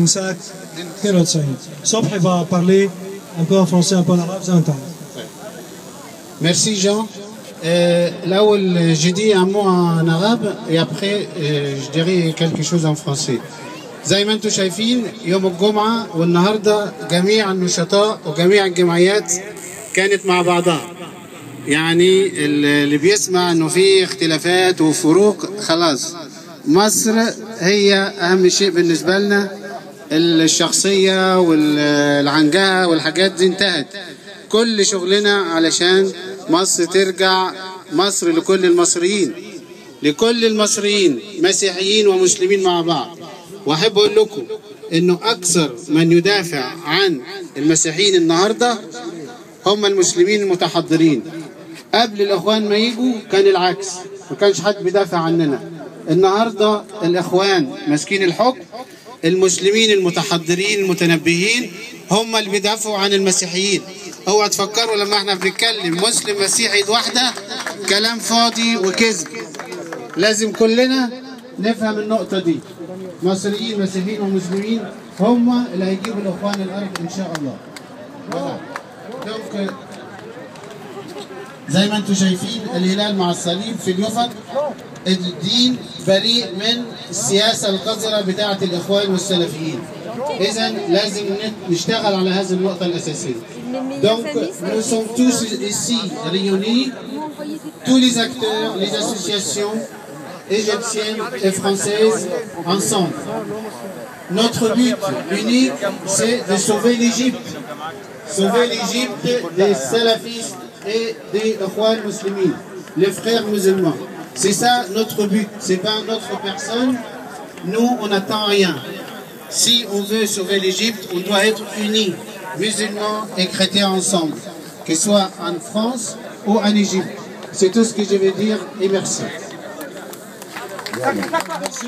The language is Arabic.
إمساك 92. صبحي va parler un peu en français, un peu en arabe, ça m'intéresse. Merci Jean. الأول j'ai dit un mot en arabe et après je dirai quelque chose en français. زي ما انتم شايفين يوم الجمعة والنهاردة جميع النشطاء وجميع الجمعيات كانت مع بعضها. يعني اللي بيسمع انه في اختلافات وفروق خلاص، مصر هي اهم شيء بالنسبة لنا. الشخصية والعنجهة والحاجات دي انتهت. كل شغلنا علشان مصر ترجع مصر لكل المصريين، لكل المصريين مسيحيين ومسلمين مع بعض. واحب اقول لكم انه اكثر من يدافع عن المسيحيين النهارده هم المسلمين المتحضرين. قبل الاخوان ما يجوا كان العكس، ما كانش حد بيدافع عننا. النهارده الاخوان ماسكين الحكم، المسلمين المتحضرين المتنبهين هم اللي بيدافعوا عن المسيحيين. اوعى تفكروا لما احنا بنتكلم مسلم مسيحي واحده كلام فاضي وكذب. لازم كلنا نفهم النقطه دي. مصريين مسيحيين ومسلمين هم اللي هيجيبوا الاخوان الارض ان شاء الله. دونك زي ما انتم شايفين الهلال مع الصليب في اليفط. الدين بريء من السياسه القذره بتاعه الاخوان والسلفيين. إذا لازم نشتغل على هذه النقطة الأساسية. Donc nous sommes tous ici réunis, tous les acteurs, les associations égyptiennes et françaises ensemble. Notre but unique, c'est de sauver l'Égypte. Sauver l'Égypte des salafistes et des Ikhwan muslimin, les frères musulmans. C'est ça notre but, c'est pas notre personne. Nous, on n'attend rien. Si on veut sauver l'Égypte, on doit être unis, musulmans et chrétiens ensemble, que ce soit en France ou en Égypte. C'est tout ce que je vais dire et merci. Merci.